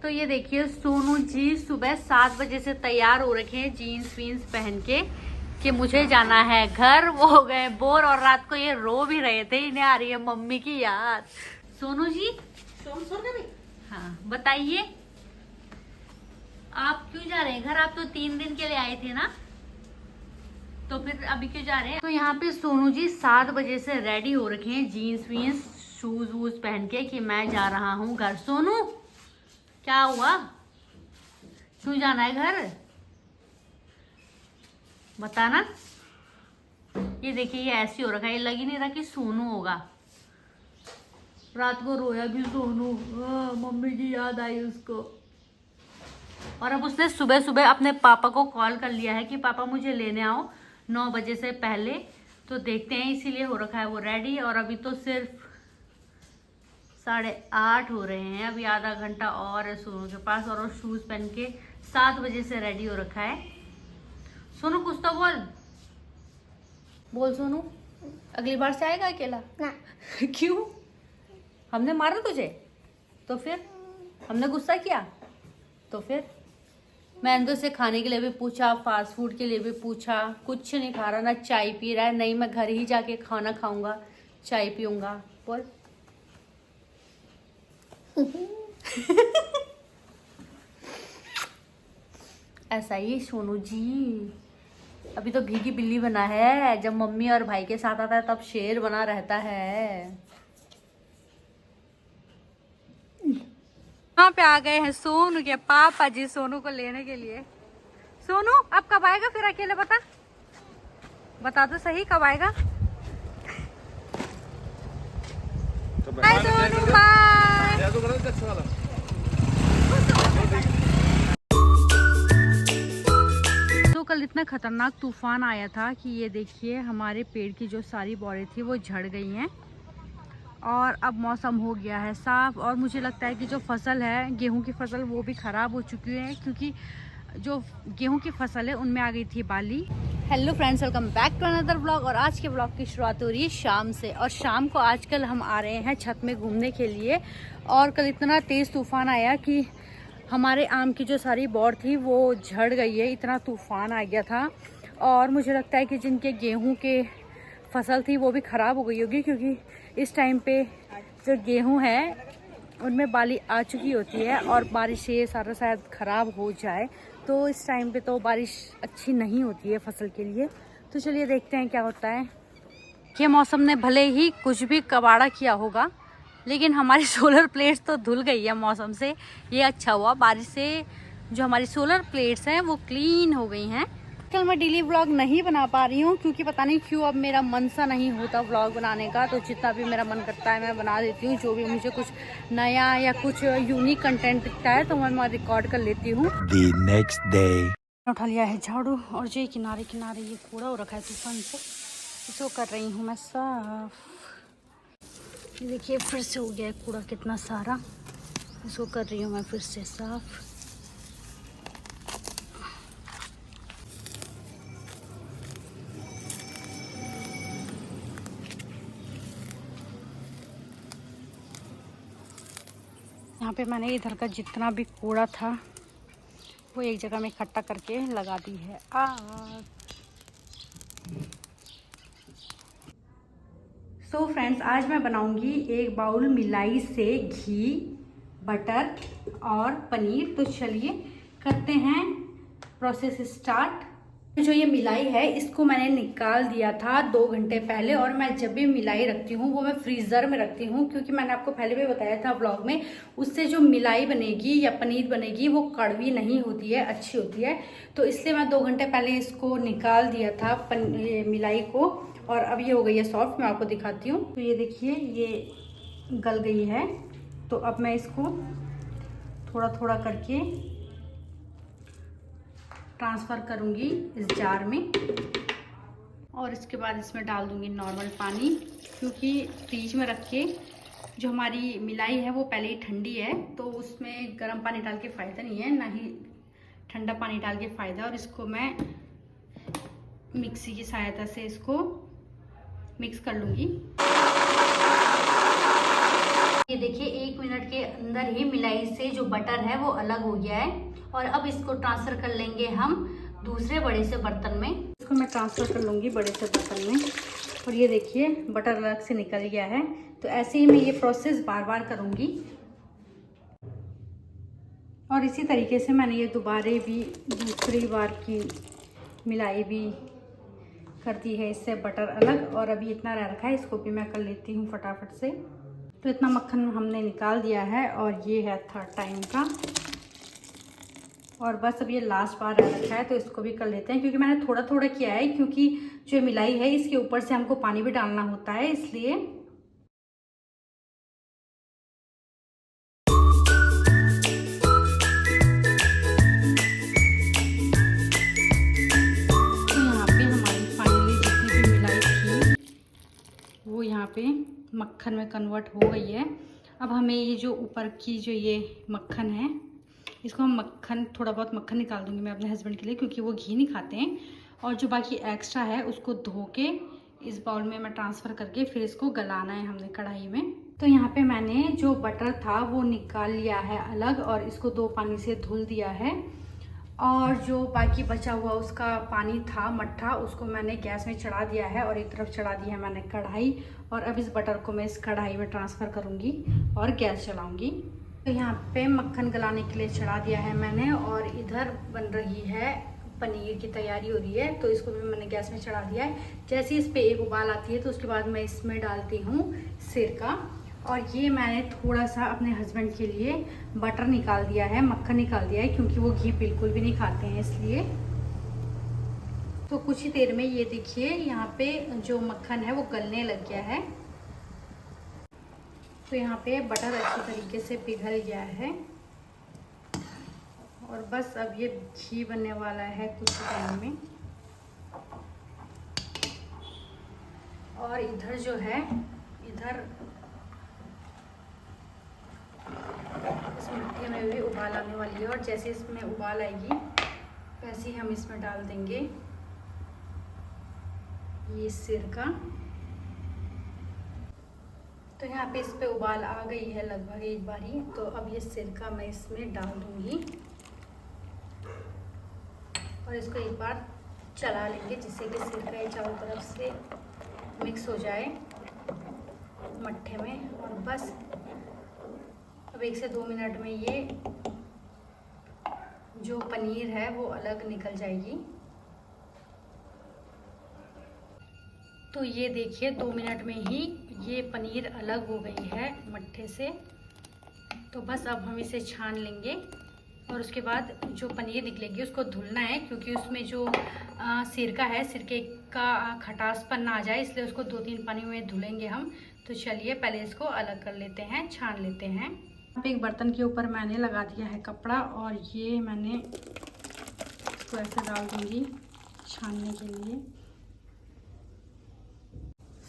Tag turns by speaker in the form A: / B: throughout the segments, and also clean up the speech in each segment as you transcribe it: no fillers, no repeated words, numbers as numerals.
A: तो ये देखिए सोनू जी सुबह 7 बजे से तैयार हो रखे हैं जीन्स वीन्स पहन के कि मुझे जाना है घर। वो हो गए बोर और रात को ये रो भी रहे थे, इन्हें आ रही है मम्मी की याद। सोनू जी हाँ बताइए, आप क्यों जा रहे हैं घर? आप तो 3 दिन के लिए आए थे ना, तो फिर अभी क्यों जा रहे हैं? तो यहाँ पे सोनू जी 7 बजे से रेडी हो रखे हैं जीन्स वीन्स शूज वूज पहन के कि मैं जा रहा हूँ घर। सोनू क्या हुआ, क्यों जाना है घर बताना। ये देखिए ये ऐसे हो रखा है, ये लग ही नहीं रहा कि सोनू होगा। रात को रोया भी सोनू, मम्मी की याद आई उसको। और अब उसने सुबह सुबह अपने पापा को कॉल कर लिया है कि पापा मुझे लेने आओ 9 बजे से पहले। तो देखते हैं, इसीलिए हो रखा है वो रेडी। और अभी तो सिर्फ 8:30 हो रहे हैं, अभी आधा घंटा और है सोनू के पास। और वो शूज पहन के 7 बजे से रेडी हो रखा है। सोनू कुछ तो बोल, बोल सोनू, अगली बार से आएगा अकेला ना? क्यों, हमने मारा तुझे? तो फिर हमने गुस्सा किया तो फिर? मैंने तो इसे खाने के लिए भी पूछा, फास्ट फूड के लिए भी पूछा, कुछ नहीं खा रहा, ना चाय पी रहा है। नहीं मैं घर ही जाके खाना खाऊंगा, चाय पीऊंगा। बोल ऐसा ही सोनू जी, अभी तो भीगी बिल्ली बना है, जब मम्मी और भाई के साथ आता है तब शेर बना रहता है। यहाँ पे आ गए हैं सोनू के पापा जी सोनू को लेने के लिए। सोनू अब कब आएगा फिर अकेले, बता तो सही कब आएगा? Bye Sonu, bye. तो कल इतना खतरनाक तूफान आया था कि ये देखिए हमारे पेड़ की जो सारी बॉरें थी वो झड़ गई हैं। और अब मौसम हो गया है साफ। और मुझे लगता है कि जो फसल है गेहूं की फसल वो भी ख़राब हो चुकी है, क्योंकि जो गेहूं की फसल है उनमें आ गई थी बाली। Hello friends, welcome back to another vlog. और आज के व्लॉग की शुरुआत हो रही है शाम से। और शाम को आजकल हम आ रहे हैं छत में घूमने के लिए। और कल इतना तेज़ तूफान आया कि हमारे आम की जो सारी बॉर थी वो झड़ गई है, इतना तूफान आ गया था। और मुझे लगता है कि जिनके गेहूँ के फसल थी वो भी ख़राब हो गई होगी, क्योंकि इस टाइम पे जो गेहूं है उनमें बाली आ चुकी होती है। और बारिश से सारा शायद ख़राब हो जाए, तो इस टाइम पे तो बारिश अच्छी नहीं होती है फसल के लिए। तो चलिए देखते हैं क्या होता है। ये मौसम ने भले ही कुछ भी कबाड़ा किया होगा, लेकिन हमारी सोलर प्लेट्स तो धुल गई है मौसम से। ये अच्छा हुआ, बारिश से जो हमारी सोलर प्लेट्स हैं वो क्लीन हो गई हैं। कल मैं डेली व्लॉग नहीं बना पा रही हूँ, क्योंकि पता नहीं क्यों अब मेरा मन सा नहीं होता व्लॉग बनाने का। तो जितना भी मेरा मन करता है मैं बना देती हूँ, जो भी मुझे कुछ नया या कुछ यूनिक कंटेंट दिखता है तो मैं रिकॉर्ड कर लेती हूँ। नेक्स्ट डे उठा लिया है झाड़ू, और जो किनारे किनारे ये कूड़ा हो रखा है तूफान से, इसको कर रही हूँ मैं साफ। ये देखिए फिर से हो गया है कूड़ा कितना सारा, इसको कर रही हूँ मैं फिर से साफ। यहाँ पे मैंने इधर का जितना भी कूड़ा था वो एक जगह में इकट्ठा करके लगा दी है आग। सो फ्रेंड्स, आज मैं बनाऊंगी एक बाउल मिलाई से घी, बटर और पनीर। तो चलिए करते हैं प्रोसेस स्टार्ट। जो ये मिलाई है इसको मैंने निकाल दिया था 2 घंटे पहले। और मैं जब भी मिलाई रखती हूँ वो मैं फ्रीज़र में रखती हूँ, क्योंकि मैंने आपको पहले भी बताया था व्लॉग में, उससे जो मिलाई बनेगी या पनीर बनेगी वो कड़वी नहीं होती है, अच्छी होती है। तो इसलिए मैं 2 घंटे पहले इसको निकाल दिया था मिलाई को। और अब ये हो गई है सॉफ्ट, मैं आपको दिखाती हूँ। तो ये देखिए ये गल गई है। तो अब मैं इसको थोड़ा थोड़ा करके ट्रांसफ़र करूँगी इस जार में। और इसके बाद इसमें डाल दूँगी नॉर्मल पानी, क्योंकि फ्रीज में रख के जो हमारी मिलाई है वो पहले ही ठंडी है, तो उसमें गर्म पानी डाल के फ़ायदा नहीं है, ना ही ठंडा पानी डाल के फ़ायदा। और इसको मैं मिक्सी की सहायता से इसको मिक्स कर लूँगी। ये देखिए 1 मिनट मिनट के अंदर ही मिलाई से जो बटर है वो अलग हो गया है। और अब इसको ट्रांसफ़र कर लेंगे हम दूसरे बड़े से बर्तन में। इसको मैं ट्रांसफ़र कर लूँगी बड़े से बर्तन में। और ये देखिए बटर अलग से निकल गया है। तो ऐसे ही मैं ये प्रोसेस बार बार करूँगी। और इसी तरीके से मैंने ये दोबारा भी दूसरी बार की मिलाई भी कर दी है, इससे बटर अलग। और अभी इतना रह रखा है, इसको भी मैं कर लेती हूँ फटाफट से। तो इतना मक्खन हमने निकाल दिया है और ये है थर्ड टाइम का। और बस अब ये लास्ट बार रह रखा है, तो इसको भी कर लेते हैं। क्योंकि मैंने थोड़ा थोड़ा किया है, क्योंकि जो मिलाई है इसके ऊपर से हमको पानी भी डालना होता है, इसलिए। तो यहाँ पे हमारी फाइनली जितनी भी मिलाई थी वो यहाँ पे मक्खन में कन्वर्ट हो गई है। अब हमें ये जो ऊपर की जो ये मक्खन है, इसको हम मक्खन, थोड़ा बहुत मक्खन निकाल दूंगी मैं अपने हस्बैंड के लिए, क्योंकि वो घी नहीं खाते हैं। और जो बाकी एक्स्ट्रा है उसको धो के इस बाउल में मैं ट्रांसफ़र करके फिर इसको गलाना है हमने कढ़ाई में। तो यहाँ पे मैंने जो बटर था वो निकाल लिया है अलग और इसको 2 पानी से धुल दिया है। और जो बाकी बचा हुआ उसका पानी था मट्ठा, उसको मैंने गैस में चढ़ा दिया है और एक तरफ चढ़ा दी है मैंने कढ़ाई। और अब इस बटर को मैं इस कढ़ाई में ट्रांसफ़र करूँगी और गैस चलाऊँगी। तो यहाँ पे मक्खन गलाने के लिए चढ़ा दिया है मैंने और इधर बन रही है पनीर की तैयारी हो रही है। तो इसको भी मैंने गैस में चढ़ा दिया है। जैसे इस पे एक उबाल आती है तो उसके बाद मैं इसमें डालती हूँ सिरका। और ये मैंने थोड़ा सा अपने हस्बैंड के लिए बटर निकाल दिया है, मक्खन निकाल दिया है, क्योंकि वो घी बिल्कुल भी नहीं खाते हैं, इसलिए। तो कुछ ही देर में ये देखिए यहाँ पे जो मक्खन है वो गलने लग गया है। तो यहाँ पे बटर अच्छी तरीके से पिघल गया है और बस अब ये घी बनने वाला है कुछ टाइम में। और इधर जो है, इधर इस मिट्टी में भी उबाल आने वाली है और जैसे इसमें उबाल आएगी वैसे ही हम इसमें डाल देंगे ये सिरका। तो यहाँ पे इस पे उबाल आ गई है लगभग एक बारी। तो अब ये सिरका मैं इसमें डाल दूँगी और इसको एक बार चला लेंगे, जिससे कि सिरका ये चारों तरफ से मिक्स हो जाए मट्ठे में। और बस अब 1 से 2 मिनट में ये जो पनीर है वो अलग निकल जाएगी। तो ये देखिए 2 मिनट में ही ये पनीर अलग हो गई है मट्ठे से। तो बस अब हम इसे छान लेंगे और उसके बाद जो पनीर निकलेगी उसको धुलना है, क्योंकि उसमें जो सिरका है, सिरके का खटासपन ना आ जाए, इसलिए उसको 2-3 पानी में धुलेंगे हम। तो चलिए पहले इसको अलग कर लेते हैं, छान लेते हैं। यहाँ पे एक बर्तन के ऊपर मैंने लगा दिया है कपड़ा और ये मैंने इसको ऐसे डाल दूँगी छानने के लिए।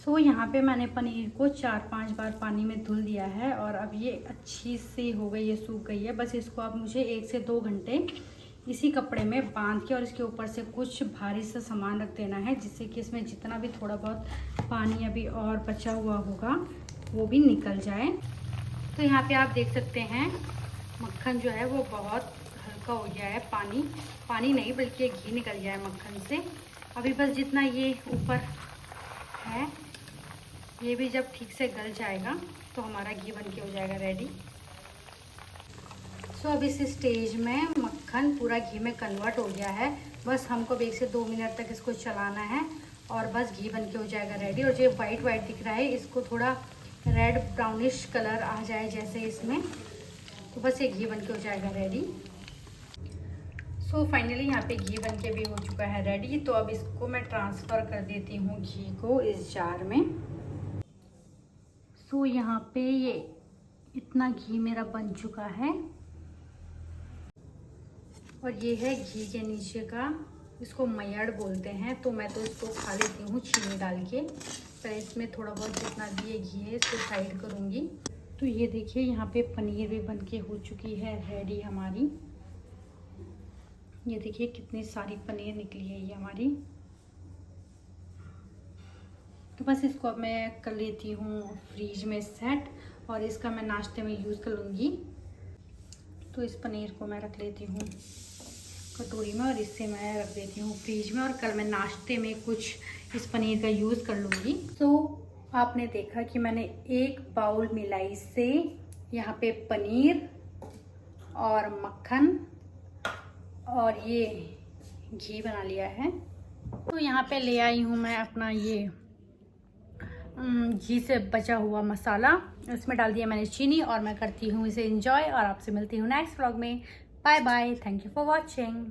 A: तो यहाँ पे मैंने पनीर को 4-5 बार पानी में धुल दिया है और अब ये अच्छी सी हो गई है, सूख गई है। बस इसको अब मुझे 1 से 2 घंटे इसी कपड़े में बांध के और इसके ऊपर से कुछ भारी सा सामान रख देना है, जिससे कि इसमें जितना भी थोड़ा बहुत पानी अभी और बचा हुआ होगा वो भी निकल जाए। तो यहाँ पे आप देख सकते हैं मक्खन जो है वो बहुत हल्का हो गया है, पानी नहीं बल्कि घी निकल गया है मक्खन से। अभी बस जितना ये ऊपर है ये भी जब ठीक से गल जाएगा तो हमारा घी बन के हो जाएगा रेडी। सो अब इस स्टेज में मक्खन पूरा घी में कन्वर्ट हो गया है। बस हमको 1 से 2 मिनट तक इसको चलाना है और बस घी बन के हो जाएगा रेडी। और जो वाइट दिख रहा है इसको थोड़ा रेड ब्राउनिश कलर आ जाए जैसे इसमें, तो बस ये घी बन के हो जाएगा रेडी। सो फाइनली यहाँ पे घी बन के भी हो चुका है रेडी। तो अब इसको मैं ट्रांसफ़र कर देती हूँ घी को इस जार में। सो यहाँ पे ये इतना घी मेरा बन चुका है और ये है घी के नीचे का, इसको मयड़ बोलते हैं। तो मैं तो इसको खा लेती हूँ चीनी डाल के। पर इसमें थोड़ा बहुत जितना भी ये घी है इसको साइड करूँगी। तो ये देखिए यहाँ पे पनीर भी बन के हो चुकी है रेडी हमारी। ये देखिए कितनी सारी पनीर निकली है ये हमारी। तो बस इसको अब मैं कर लेती हूँ फ्रीज में सेट और इसका मैं नाश्ते में यूज़ कर लूँगी। तो इस पनीर को मैं रख लेती हूँ कटोरी में और इससे मैं रख देती हूँ फ्रिज में, और कल मैं नाश्ते में कुछ इस पनीर का यूज़ कर लूँगी। तो आपने देखा कि मैंने 1 बाउल मिलाई से यहाँ पे पनीर और मक्खन और ये घी बना लिया है। तो यहाँ पे ले आई हूँ मैं अपना ये घी से बचा हुआ मसाला, इसमें डाल दिया मैंने चीनी और मैं करती हूँ इसे एंजॉय, और आपसे मिलती हूँ नेक्स्ट व्लॉग में। Bye bye, thank you for watching.